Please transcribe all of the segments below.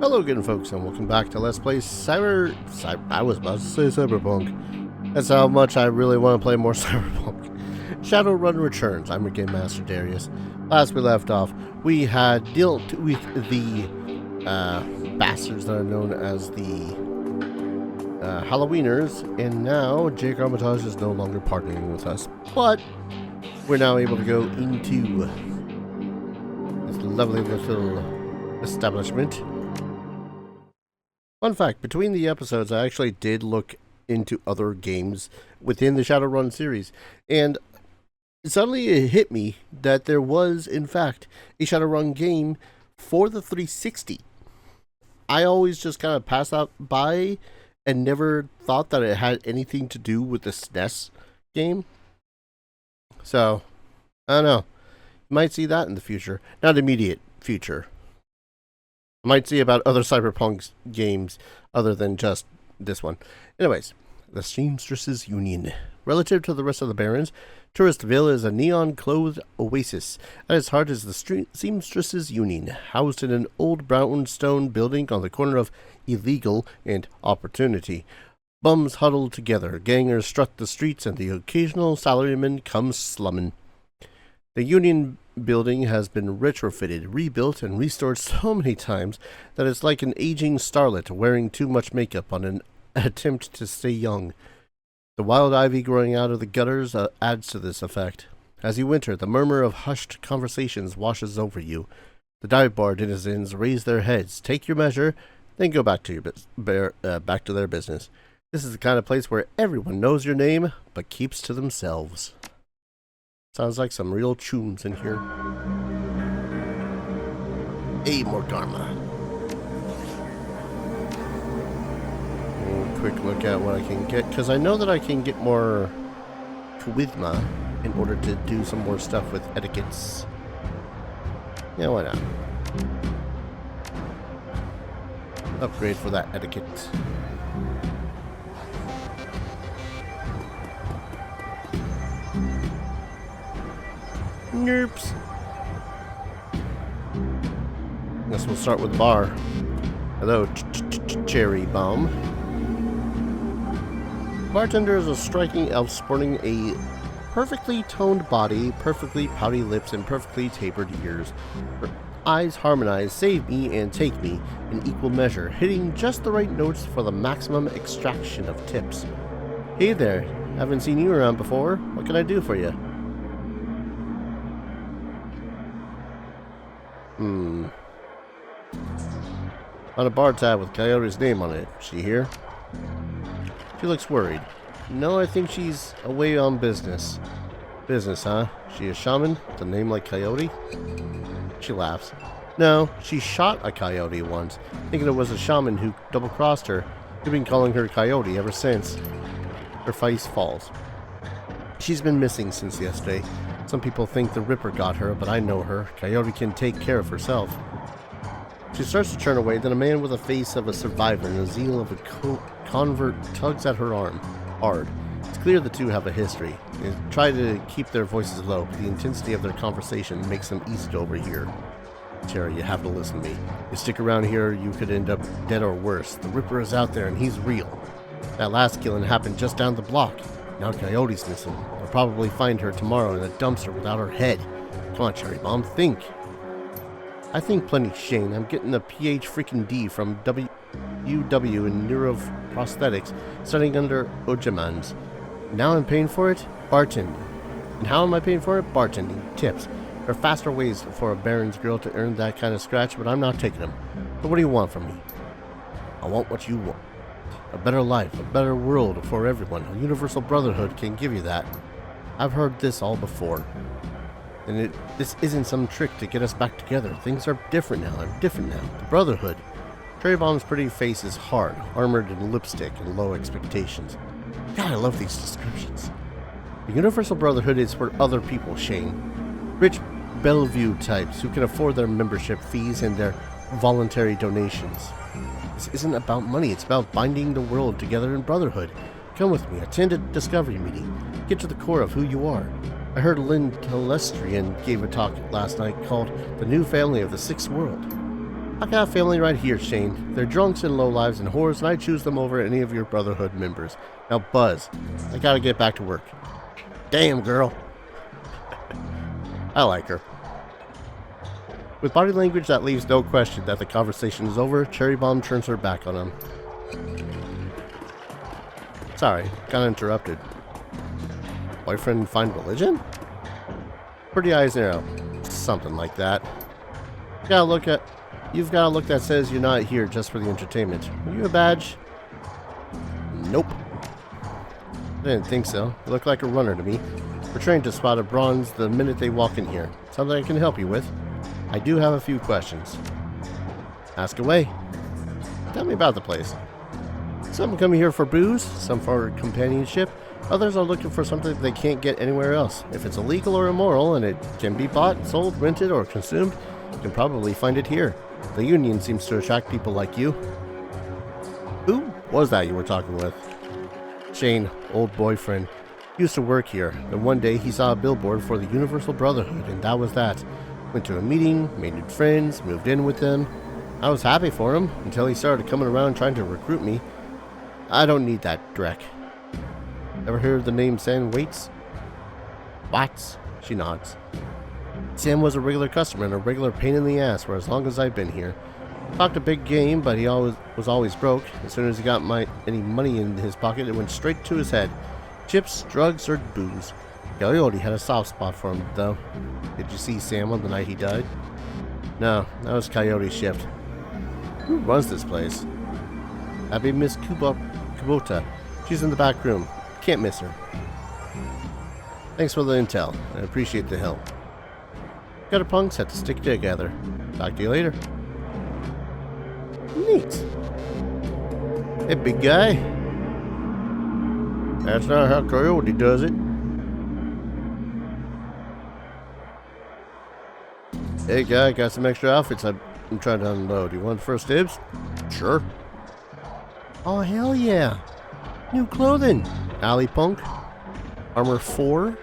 Hello again, folks, and welcome back to Let's Play I was about to say Cyberpunk. That's how much I really want to play more Cyberpunk. Shadowrun returns. I'm your Game Master Darius. Last we left off, we had dealt with the bastards that are known as the Halloweeners, and now Jake Armitage is no longer partnering with us. But we're now able to go into this lovely little establishment. Fun fact, between the episodes, I actually did look into other games within the Shadowrun series, and suddenly it hit me that there was, in fact, a Shadowrun game for the 360. I always just kind of passed that by and never thought that it had anything to do with the SNES game. So, I don't know. You might see that in the future. Not immediate future. I might see about other Cyberpunk games other than just this one. Anyways, the Seamstresses Union. Relative to the rest of the Barrens, Touristville is a neon-clothed oasis. At its heart is the Seamstresses Union, housed in an old brownstone building on the corner of Illegal and Opportunity. Bums huddle together, gangers strut the streets, and the occasional salaryman comes slumming. The Union building has been retrofitted, rebuilt, and restored so many times that it's like an aging starlet wearing too much makeup on an attempt to stay young. The wild ivy growing out of the gutters adds to this effect. As you enter, the murmur of hushed conversations washes over you. The dive bar denizens raise their heads, take your measure, then go back to back to their business. This is the kind of place where everyone knows your name, but keeps to themselves. Sounds like some real tunes in here. Hey, more karma. Quick look at what I can get, because I know that I can get more charisma in order to do some more stuff with etiquettes. Yeah, why not? Upgrade for that etiquette. Nerps. Guess we'll start with bar. Hello, Cherry Bomb. Bartender is a striking elf sporting a perfectly toned body, perfectly pouty lips, and perfectly tapered ears. Her eyes harmonize, save me and take me in equal measure, hitting just the right notes for the maximum extraction of tips. Hey there, haven't seen you around before. What can I do for you? On a bar tab with Coyote's name on it. She here? She looks worried. No, I think she's away on business. Business, huh? She a shaman with a name like Coyote? She laughs. No, she shot a coyote once, thinking it was a shaman who double-crossed her. We've been calling her Coyote ever since. Her face falls. She's been missing since yesterday. Some people think the Ripper got her, but I know her. Coyote can take care of herself. She starts to turn away, then a man with a face of a survivor and the zeal of a convert tugs at her arm, hard. It's clear the two have a history. They try to keep their voices low, but the intensity of their conversation makes them easy to overhear. Cherry, you have to listen to me. You stick around here, you could end up dead or worse. The Ripper is out there and he's real. That last killing happened just down the block. Now Coyote's missing. They'll probably find her tomorrow in a dumpster without her head. Come on, Cherry Bomb, think. I think plenty, Shane. I'm getting a PH freaking D from UW in neuroprosthetics, studying under Ojamans. Now I'm paying for it? Bartending. And how am I paying for it? Bartending. Tips. There are faster ways for a Baron's girl to earn that kind of scratch, but I'm not taking them. So what do you want from me? I want what you want. A better life, a better world for everyone. A universal brotherhood can give you that. I've heard this all before. And this isn't some trick to get us back together. Things are different now. I'm different now. The Brotherhood. Cherry Bomb's pretty face is hard, armored in lipstick and low expectations. God, I love these descriptions. The Universal Brotherhood is for other people, Shane. Rich Bellevue types who can afford their membership fees and their voluntary donations. This isn't about money. It's about binding the world together in brotherhood. Come with me. Attend a discovery meeting. Get to the core of who you are. I heard Lynn Telestrian gave a talk last night called The New Family of the Sixth World. I got a family right here, Shane. They're drunks and lowlives and whores, and I choose them over any of your Brotherhood members. Now, Buzz, I gotta get back to work. Damn, girl. I like her. With body language that leaves no question that the conversation is over, Cherry Bomb turns her back on him. Sorry, got interrupted. Boyfriend find religion? Pretty eyes narrow. Something like that. You've got a look that says you're not here just for the entertainment. Are you a badge? Nope. I didn't think so. You look like a runner to me. We're trained to spot a bronze the minute they walk in here. Something I can help you with. I do have a few questions. Ask away. Tell me about the place. Some come here for booze, some for companionship. Others are looking for something they can't get anywhere else. If it's illegal or immoral and it can be bought, sold, rented, or consumed, you can probably find it here. The Union seems to attract people like you. Who was that you were talking with? Shane, old boyfriend. Used to work here, and one day he saw a billboard for the Universal Brotherhood, and that was that. Went to a meeting, made new friends, moved in with them. I was happy for him, until he started coming around trying to recruit me. I don't need that dreck. Ever heard the name Sam Waits? Watts? She nods. Sam was a regular customer and a regular pain in the ass for as long as I've been here. Talked a big game, but he was always broke. As soon as he got any money in his pocket, it went straight to his head. Chips, drugs, or booze. Coyote had a soft spot for him, though. Did you see Sam on the night he died? No, that was Coyote's shift. Who runs this place? That'd be Miss Kubota. She's in the back room. Can't miss her. Thanks for the intel. I appreciate the help. Gutter punks have to stick together. Talk to you later. Neat. Hey, big guy. That's not how Coyote does it. Hey, guy, got some extra outfits I'm trying to unload. You want first dibs? Sure. Oh, hell yeah. New clothing. Alley punk. Armor 4.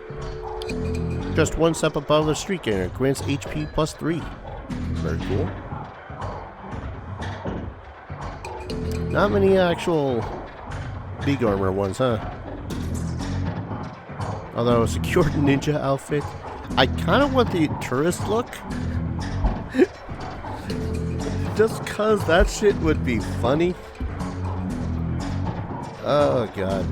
Just one step above the street gainer. Grants HP plus 3. Very cool. Not many actual big armor ones, huh? Although a secured ninja outfit. I kind of want the tourist look. Just cause that shit would be funny. Oh god.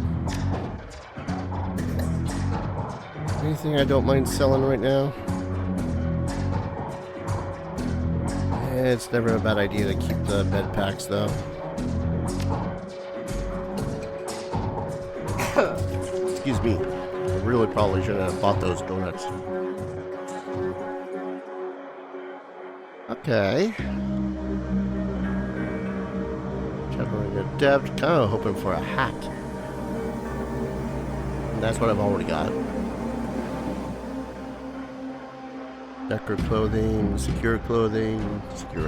Anything I don't mind selling right now? It's never a bad idea to keep the bed packs though. Excuse me. I really probably shouldn't have bought those donuts. Okay. Shadowrun adept. Kind of hoping for a hat. And that's what I've already got. Decker clothing, secure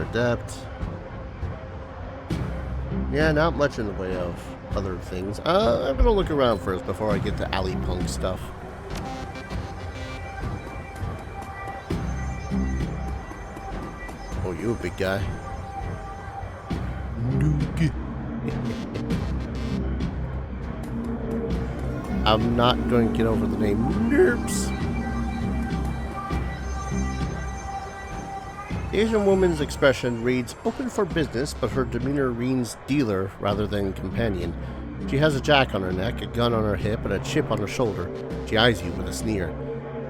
adept. Yeah, not much in the way of other things. I'm gonna look around first before I get to alley punk stuff. Oh, you a big guy. I'm not going to get over the name Nerps. The Asian woman's expression reads open for business, but her demeanor reads dealer rather than companion. She has a jack on her neck, a gun on her hip, and a chip on her shoulder. She eyes you with a sneer.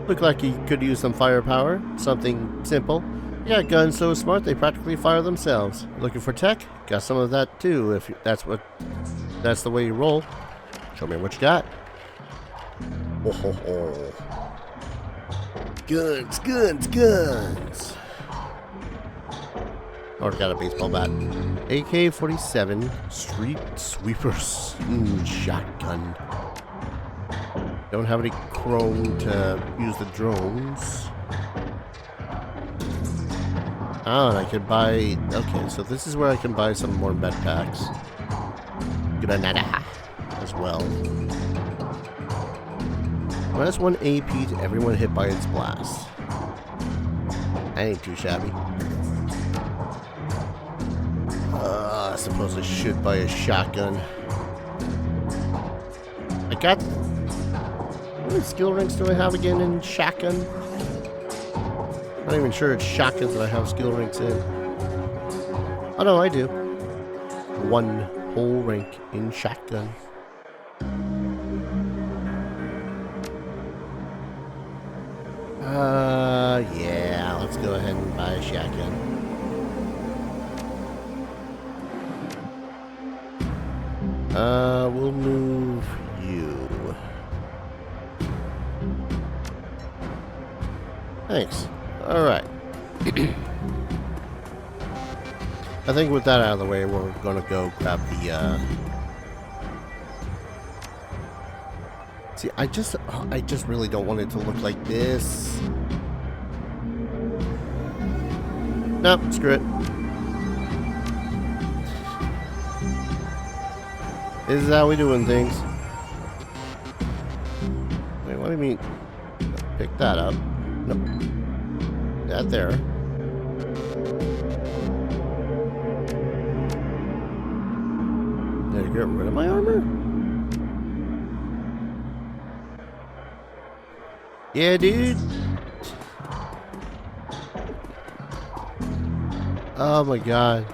Look like you could use some firepower, something simple. You got guns so smart they practically fire themselves. Looking for tech? Got some of that too, if that's the way you roll. Show me what you got. Oh ho ho. Guns, guns, guns. Oh, I got a baseball bat. AK-47 Street Sweeper shotgun. Don't have any chrome to use the drones. Ah, and I could buy... Okay, so this is where I can buy some more med packs. Granada as well. Minus 1 AP to everyone hit by its blast. That ain't too shabby. suppose I should buy a shotgun. How many skill ranks do I have again in shotgun? I'm not even sure it's shotguns that I have skill ranks in. Oh no, I do. 1 whole rank in shotgun. Yeah, let's go ahead and buy a shotgun. We'll move you. Thanks. Alright. I think with that out of the way, we're gonna go grab the, See, I just really don't want it to look like this. Nope, screw it. This is how we doing things. Wait, what do you mean? Pick that up. Nope. That there. Did I get rid of my armor? Yeah, dude. Oh my god.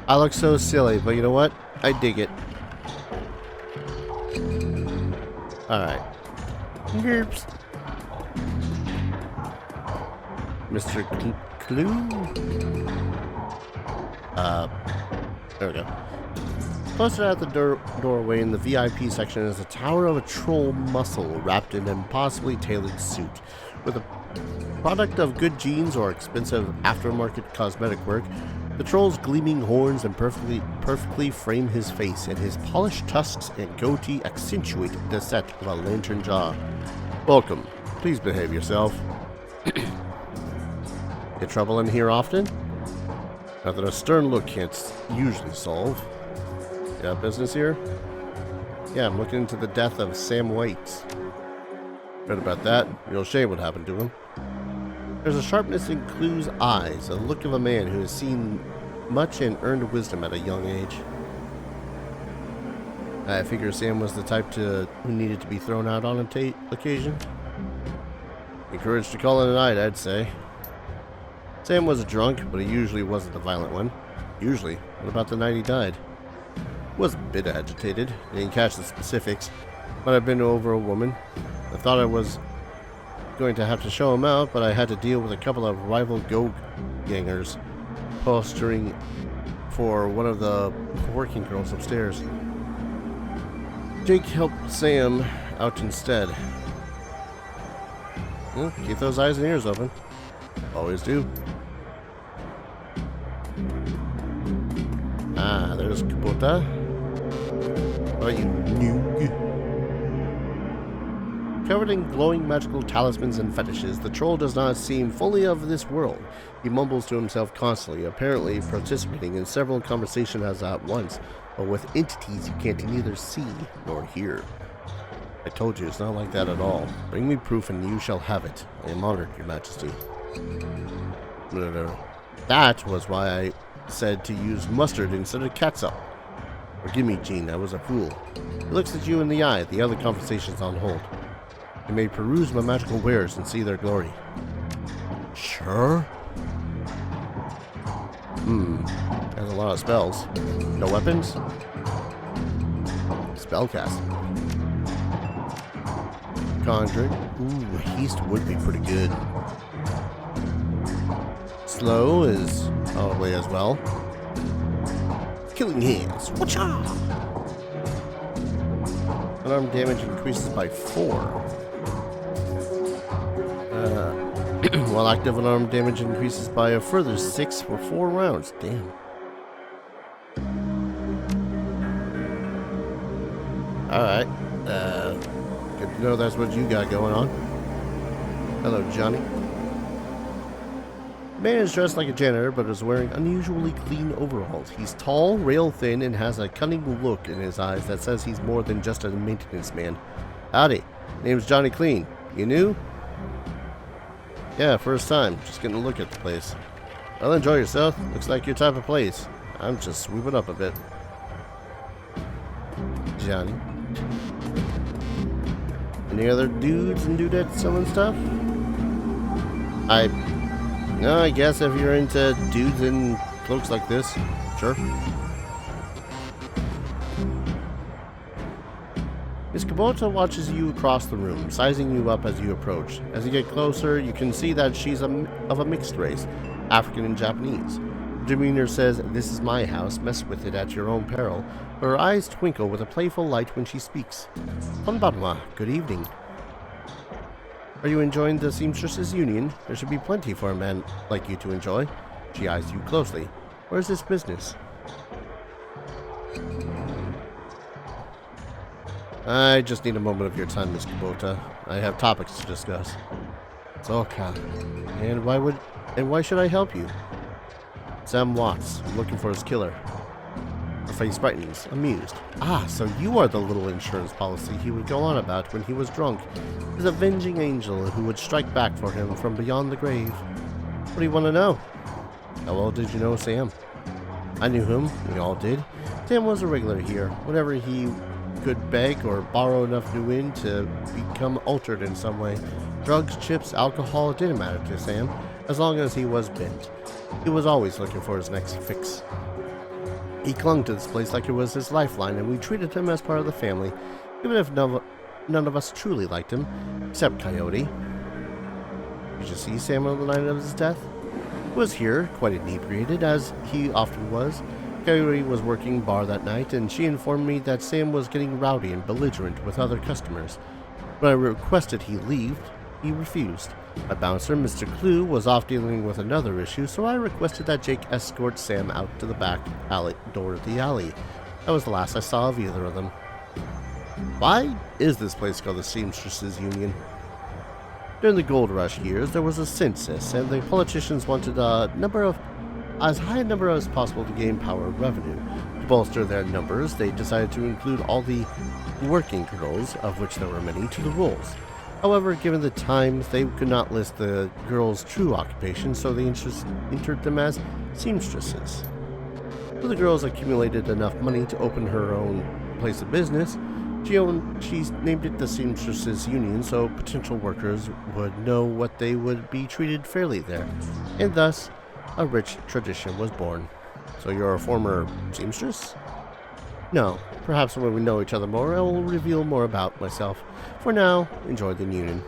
I look so silly, but you know what? I dig it. Alright. Yerps. Mr. Clue? There we go. Posted at the doorway in the VIP section is a tower of a troll muscle wrapped in an impossibly tailored suit. With a product of good genes or expensive aftermarket cosmetic work, the troll's gleaming horns and perfectly frame his face, and his polished tusks and goatee accentuate the set of a lantern jaw. Welcome. Please behave yourself. Get trouble in here often? Nothing a stern look can't usually solve. You got business here? Yeah, I'm looking into the death of Sam Waits. Read about that. You'll shame what happened to him. There's a sharpness in Clue's eyes, a look of a man who has seen much and earned wisdom at a young age. I figure Sam was the type who needed to be thrown out on occasion. Encouraged to call it a night, I'd say. Sam was a drunk, but he usually wasn't the violent one. Usually. What about the night he died? He was a bit agitated. I didn't catch the specifics, but I've been over a woman. I thought I was going to have to show him out, but I had to deal with a couple of rival go-gangers posturing for one of the working girls upstairs. Jake helped Sam out instead. Well, keep those eyes and ears open. Always do. Ah, there's Kubota. What are you, noob? Covered in glowing magical talismans and fetishes, the troll does not seem fully of this world. He mumbles to himself constantly, apparently participating in several conversations at once, but with entities you can't neither see nor hear. I told you, it's not like that at all. Bring me proof and you shall have it. I am honored, your majesty. That was why I said to use mustard instead of catsup. Forgive me, Jean, I was a fool. He looks at you in the eye, the other conversation's on hold. You may peruse my magical wares and see their glory. Sure? Has a lot of spells. No weapons? Spellcasting. Conjuring. Ooh, haste would be pretty good. Slow is probably as well. Killing hands. Whatcha? Unarmed damage increases by 4. While active, unarmed damage increases by a further 6 for 4 rounds. Damn. Alright. Good to know that's what you got going on. Hello, Johnny. The man is dressed like a janitor, but is wearing unusually clean overalls. He's tall, rail-thin, and has a cunning look in his eyes that says he's more than just a maintenance man. Howdy. Name's Johnny Clean. You new? Yeah, first time. Just getting a look at the place. Well, enjoy yourself. Looks like your type of place. I'm just swooping up a bit. Johnny. Any other dudes and dudettes selling stuff? No, I guess if you're into dudes in cloaks like this, sure. Miss Kubota watches you across the room, sizing you up as you approach. As you get closer, you can see that she's of a mixed race, African and Japanese. Her demeanor says, "This is my house, mess with it at your own peril." Her eyes twinkle with a playful light when she speaks. Konbanwa, good evening. Are you enjoying the Seamstresses Union? There should be plenty for a man like you to enjoy. She eyes you closely. Where's this business? I just need a moment of your time, Miss Kubota. I have topics to discuss. It's okay. And why should I help you? Sam Watts. I'm looking for his killer. Her face brightens, amused. Ah, so you are the little insurance policy he would go on about when he was drunk. He's a avenging angel who would strike back for him from beyond the grave. What do you want to know? How well did you know Sam? I knew him. We all did. Sam was a regular here. Whenever he could beg or borrow enough new in to become altered in some way. Drugs, chips, alcohol, it didn't matter to Sam, as long as he was bent. He was always looking for his next fix. He clung to this place like it was his lifeline, and we treated him as part of the family, even if none of us truly liked him, except Coyote. Did you see Sam on the night of his death? He was here, quite inebriated, as he often was. Coyote was working bar that night, and she informed me that Sam was getting rowdy and belligerent with other customers. When I requested he leave, he refused. My bouncer, Mr. Clue, was off dealing with another issue, so I requested that Jake escort Sam out to the back door of the alley. That was the last I saw of either of them. Why is this place called the Seamstresses Union? During the gold rush years, there was a census, and the politicians wanted as high a number as possible to gain power and revenue. To bolster their numbers, they decided to include all the working girls, of which there were many, to the rolls. However, given the times, they could not list the girls' true occupation, so they entered them as seamstresses. So the girls accumulated enough money to open her own place of business. She named it the Seamstresses Union, so potential workers would know what they would be treated fairly there, and thus a rich tradition was born. So you're a former seamstress? No. Perhaps when we know each other more, I will reveal more about myself. For now, enjoy the union.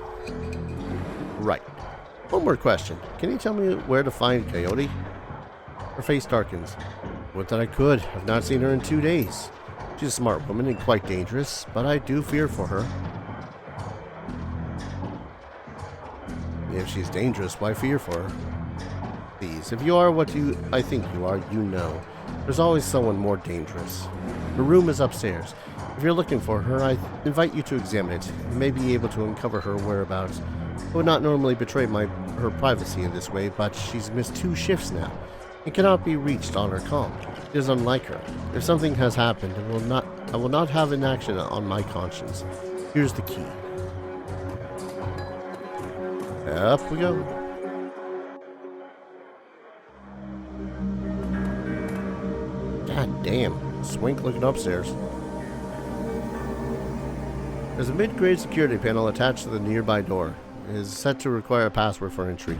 Right. One more question. Can you tell me where to find Coyote? Her face darkens. Would that I could. I've not seen her in 2 days. She's a smart woman and quite dangerous, but I do fear for her. If she's dangerous, why fear for her? Please, if you are what I think you are, you know. There's always someone more dangerous. Her room is upstairs. If you're looking for her, I invite you to examine it. You may be able to uncover her whereabouts. I would not normally betray her privacy in this way, but she's missed 2 shifts now and cannot be reached on her comm. It is unlike her. If something has happened, I will not have inaction on my conscience. Here's the key. Up we go. God damn, Swink looking upstairs. There's a mid-grade security panel attached to the nearby door. It is set to require a password for entry.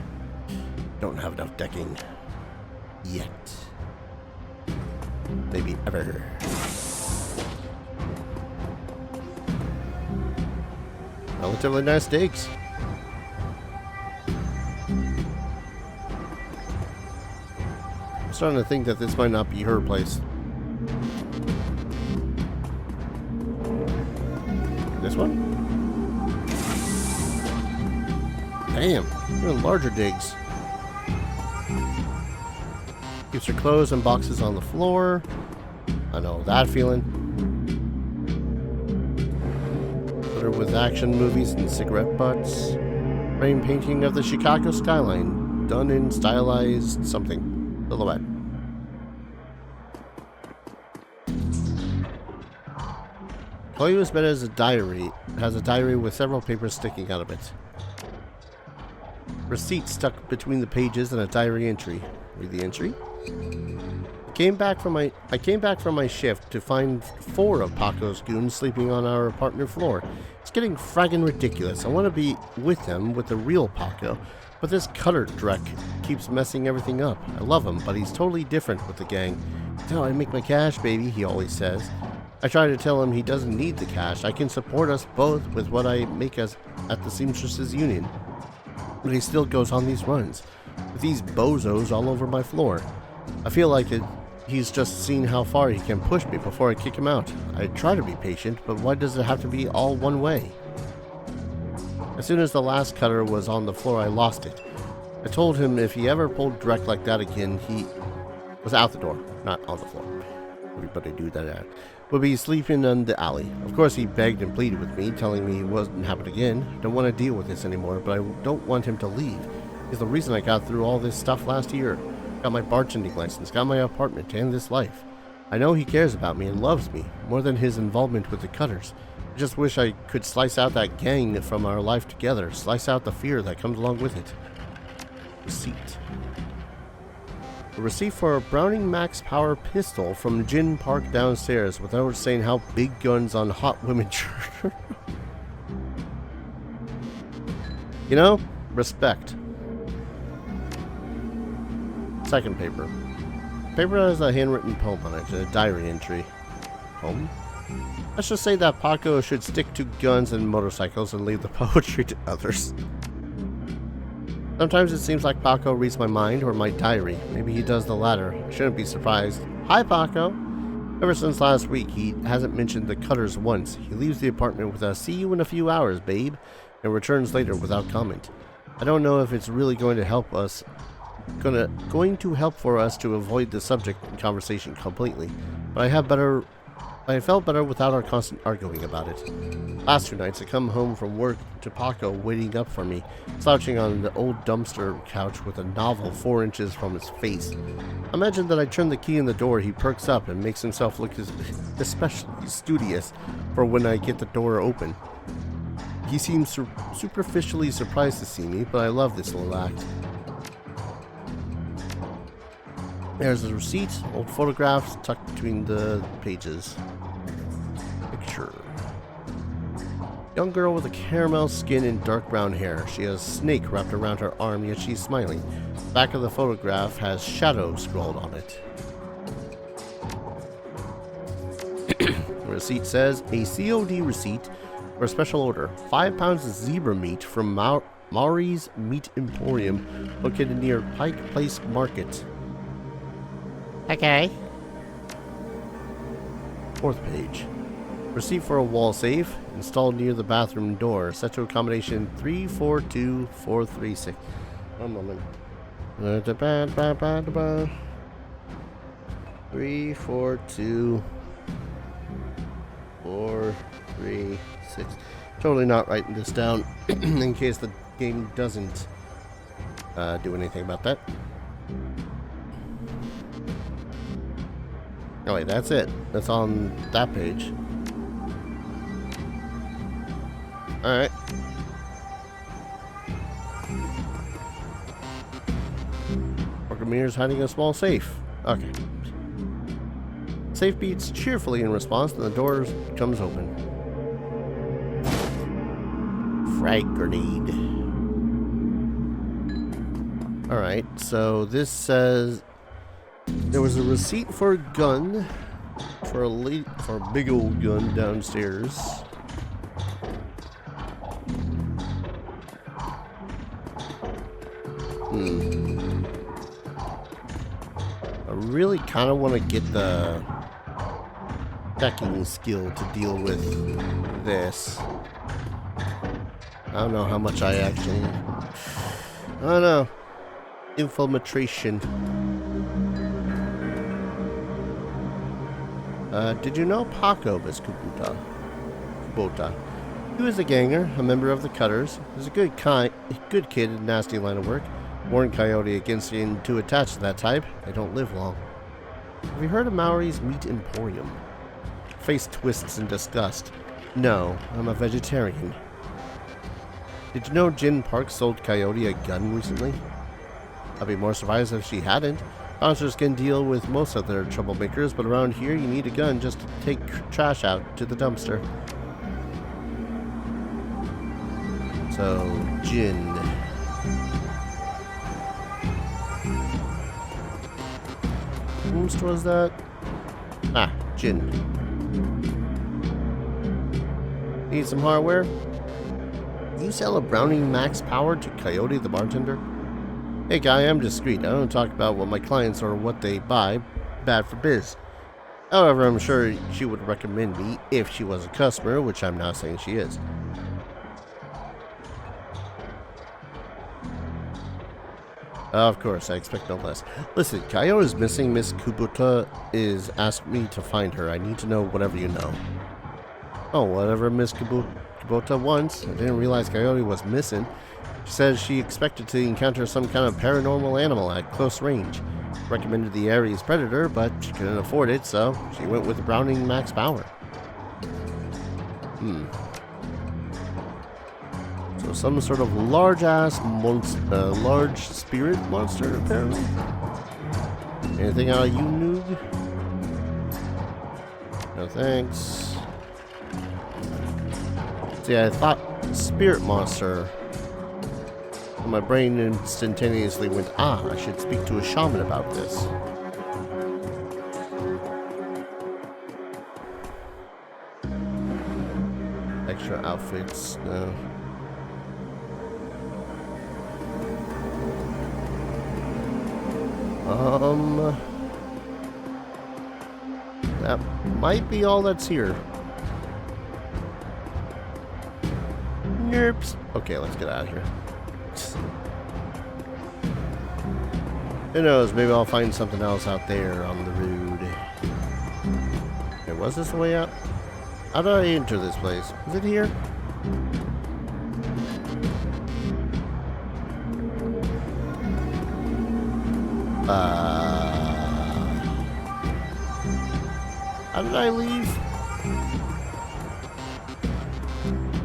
Don't have enough decking. Yet. Maybe ever. Relatively nice digs. I'm starting to think that this might not be her place. This one? Damn, even larger digs. Keeps her clothes and boxes on the floor. I know that feeling. Put her with action movies and cigarette butts. Frame painting of the Chicago skyline, done in stylized something. Silhouette. Coyote's bed has a diary with several papers sticking out of it. Receipt stuck between the pages and a diary entry. Read the entry. The came back from my shift to find 4 of Paco's goons sleeping on our apartment floor. It's getting fraggin' ridiculous. I want to be with them, with the real Paco, but this Cutter Drek keeps messing everything up. I love him, but he's totally different with the gang. That's how I make my cash, baby, he always says. I try to tell him he doesn't need the cash. I can support us both with what I make at the Seamstresses Union. But he still goes on these runs, with these bozos all over my floor. I feel like he's just seen how far he can push me before I kick him out. I try to be patient, but why does it have to be all one way? As soon as the last Cutter was on the floor, I lost it. I told him if he ever pulled direct like that again, he was out the door, not on the floor. Everybody do that. Would be sleeping in the alley. Of course, he begged and pleaded with me, telling me it wasn't happening again. I don't want to deal with this anymore, but I don't want him to leave. He's the reason I got through all this stuff last year. Got my bartending license, got my apartment, and this life. I know he cares about me and loves me, more than his involvement with the Cutters. I just wish I could slice out that gang from our life together, slice out the fear that comes along with it. Receipt. A receipt for a Browning Max Power pistol from Gin Park downstairs without saying how big guns on hot women shirt. You know, respect. Second paper. Paper has a handwritten poem on it, a diary entry. Poem? Let's just say that Paco should stick to guns and motorcycles and leave the poetry to others. Sometimes it seems like Paco reads my mind or my diary. Maybe he does the latter. I shouldn't be surprised. Hi, Paco! Ever since last week, he hasn't mentioned the Cutters once. He leaves the apartment with a "see you in a few hours, babe," and returns later without comment. I don't know if it's really going to help us going to help for us to avoid the subject and conversation completely, but I felt better without our constant arguing about it. Last 2 nights I come home from work to Paco waiting up for me, slouching on the old dumpster couch with a novel 4 inches from his face. Imagine that I turn the key in the door, he perks up and makes himself look especially studious for when I get the door open. He seems superficially surprised to see me, but I love this little act. There's a receipt, old photographs tucked between the pages. Picture. Young girl with a caramel skin and dark brown hair. She has a snake wrapped around her arm, yet she's smiling. The back of the photograph has shadow scrawled on it. The receipt says, a COD receipt for a special order. 5 pounds of zebra meat from Maury's Meat Emporium, located near Pike Place Market. Okay. 4th page. Receipt for a wall safe installed near the bathroom door, set to accommodation 342436. 1 moment. 342436. Totally not writing this down in case the game doesn't do anything about that. Oh wait, that's it. That's on that page. Alright. Mears hiding a small safe. Okay. Safe beats cheerfully in response, and the door comes open. Frag grenade. Alright, so this says there was a receipt for a gun for a big old gun downstairs. I really kind of want to get the checking skill to deal with this. I don't know how much I actually... I don't know. Infiltration. Did you know Paco Kubota? He was a ganger, a member of the Cutters. He was a good kid in a nasty line of work. Warned Coyote against being too attached to that type. They don't live long. Have you heard of Maury's Meat Emporium? Face twists in disgust. No, I'm a vegetarian. Did you know Gin Park sold Coyote a gun recently? I'd be more surprised if she hadn't. Monsters can deal with most of their troublemakers, but around here you need a gun just to take trash out to the dumpster. So, Jin. Whose was that? Ah, Jin. Need some hardware? You sell a Browning Max Power to Coyote the bartender? Hey guy, I'm discreet. I don't talk about what my clients or what they buy. Bad for biz. However, I'm sure she would recommend me if she was a customer, which I'm not saying she is. Of course, I expect no less. Listen, Coyote is missing. Miss Kubota is asked me to find her. I need to know whatever you know. Oh, whatever Miss Kubota wants. I didn't realize Coyote was missing. She says she expected to encounter some kind of paranormal animal at close range. Recommended the Ares Predator, but she couldn't afford it, so she went with the Browning Max Power. So some sort of large-ass monster, large spirit monster, apparently. Anything out of you, noob? No thanks. See, I thought spirit monster. My brain instantaneously went, I should speak to a shaman about this. Extra outfits, no. That might be all that's here. Nerps. Okay, let's get out of here. Who knows, maybe I'll find something else out there on the road. Okay, was this the way out? How did I enter this place? Is it here? How did I leave?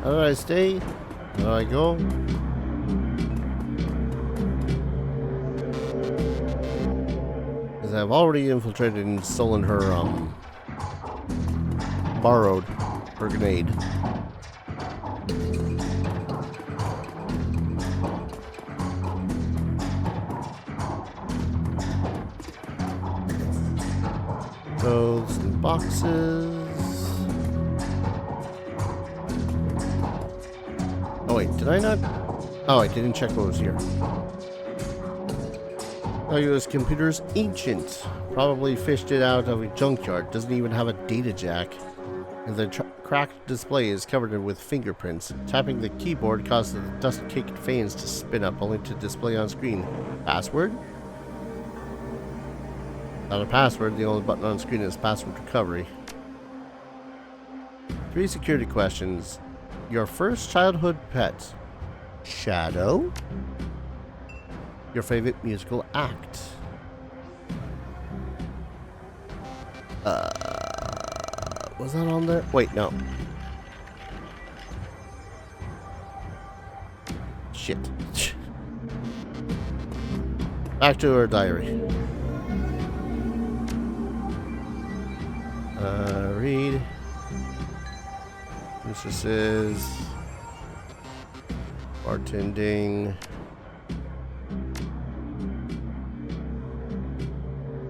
How did I stay? How did I go? Because I've already infiltrated and stolen her, borrowed her grenade. Clothes and boxes. Oh wait, did I not? Oh, I didn't check what was here. Oh, this computer's ancient. Probably fished it out of a junkyard. Doesn't even have a data jack. And the cracked display is covered with fingerprints. Tapping the keyboard causes the dust-caked fans to spin up, only to display on screen. Password? Not a password, the only button on screen is password recovery. 3 security questions. Your first childhood pet? Shadow? Your favorite musical act? Was that on there? Wait, no. Shit. Back to her diary. Read. Mistresses. Bartending.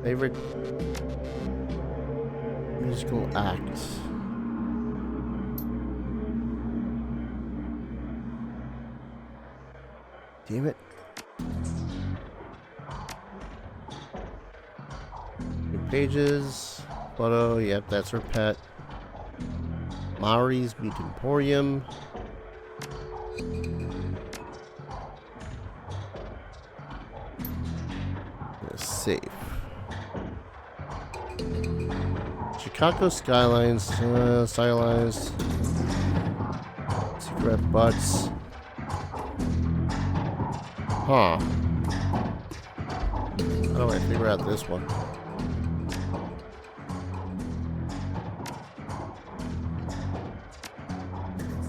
Favorite musical act. Damn it. New pages. Photo, yep, that's her pet. Mari's Meat Emporium. Safe. Chicago Skylines, stylized. Cigarette butts. Huh. How do I figure out this one?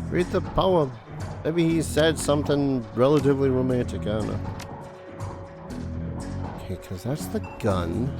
Read the poem. Maybe he said something relatively romantic. I don't know. Okay, because that's the gun.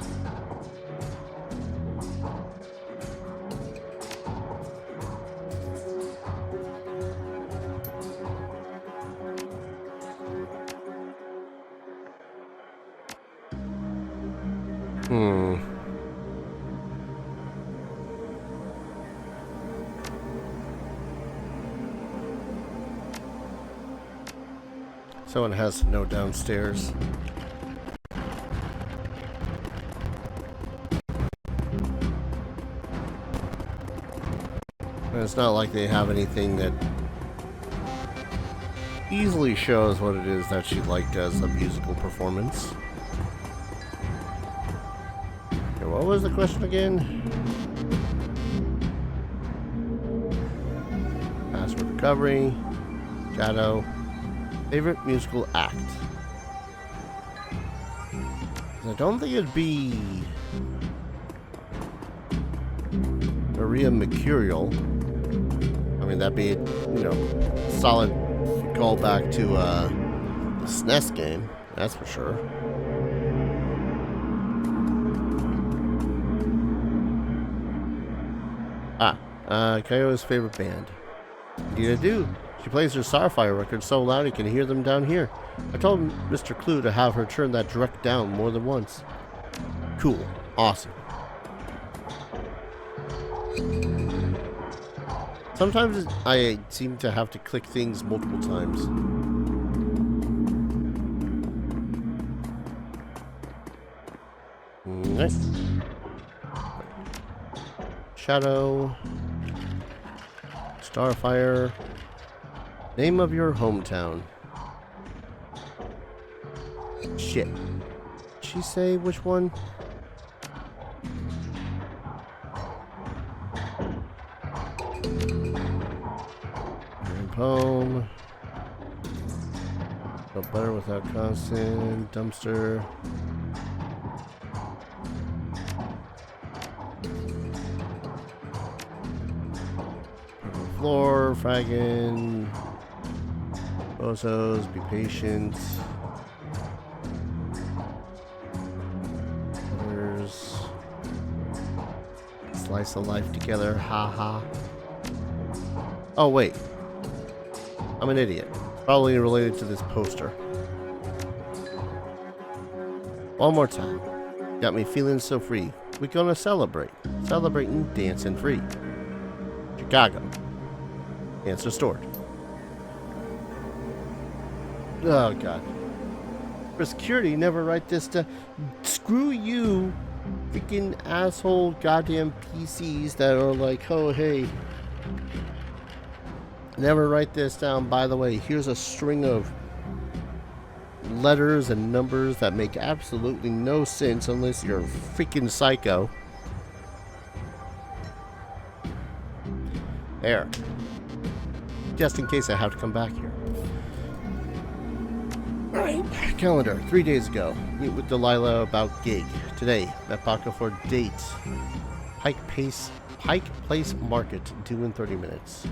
Someone has to know downstairs. And it's not like they have anything that easily shows what it is that she liked as a musical performance. Okay, what was the question again? Password recovery. Shadow. Favorite musical act? I don't think it'd be Maria Mercurial. I mean, that'd be, you know, solid callback to the SNES game, that's for sure. Coyote's favorite band. Indeed I do. She plays her Starfire record so loud you can hear them down here. I told Mr. Clue to have her turn that direct down more than once. Cool. Awesome. Sometimes I seem to have to click things multiple times. Nice. Shadow. Starfire. Name of your hometown. Shit. Did she say which one? Home. No better without constant. Dumpster. Floor. Fragging. Bozos. Be patient. Others. Slice of life together. Ha. Oh, wait. I'm an idiot. Probably related to this poster. One more time. Got me feeling so free. We gonna celebrate. Celebrating, dancing free. Chicago. Answer stored. Oh, God. For security, never write this to... Screw you, freaking asshole goddamn PCs that are like, oh, hey... Never write this down. By the way, here's a string of letters and numbers that make absolutely no sense unless you're a freaking psycho. There. Just in case I have to come back here. Alright, calendar. 3 days ago. Meet with Delilah about gig. Today, met Paco for date. Pike Place Market, due in 30 minutes.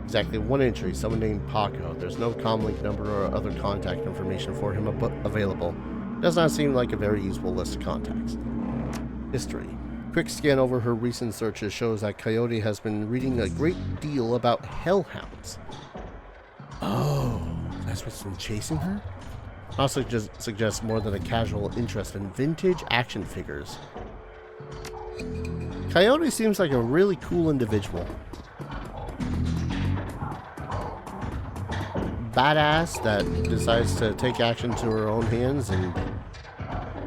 Exactly one entry, someone named Paco. There's no comlink number or other contact information for him available. Does not seem like a very useful list of contacts. History. Quick scan over her recent searches shows that Coyote has been reading a great deal about hellhounds. Oh, that's what's been chasing her? Also just suggests more than a casual interest in vintage action figures. Coyote seems like a really cool individual. Badass that decides to take action to her own hands and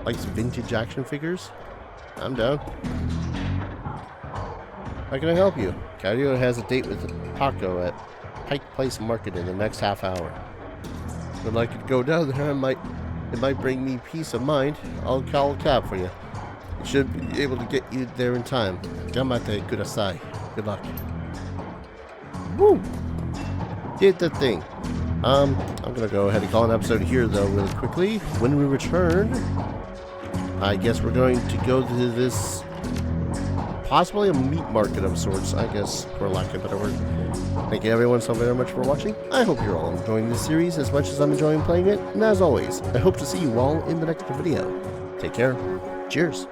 likes vintage action figures. I'm down. How can I help you? Coyote has a date with Paco at Pike Place Market in the next half hour. Would like to go down there. It might bring me peace of mind. I'll call a cab for you. It should be able to get you there in time. Gamate kudasai. Good luck. Woo! Did the thing. I'm gonna go ahead and call an episode here though really quickly. When we return, I guess we're going to go to this possibly a meat market of sorts, I guess, for lack of a better word. Thank you everyone so very much for watching. I hope you're all enjoying this series as much as I'm enjoying playing it, and as always, I hope to see you all in the next video. Take care. Cheers.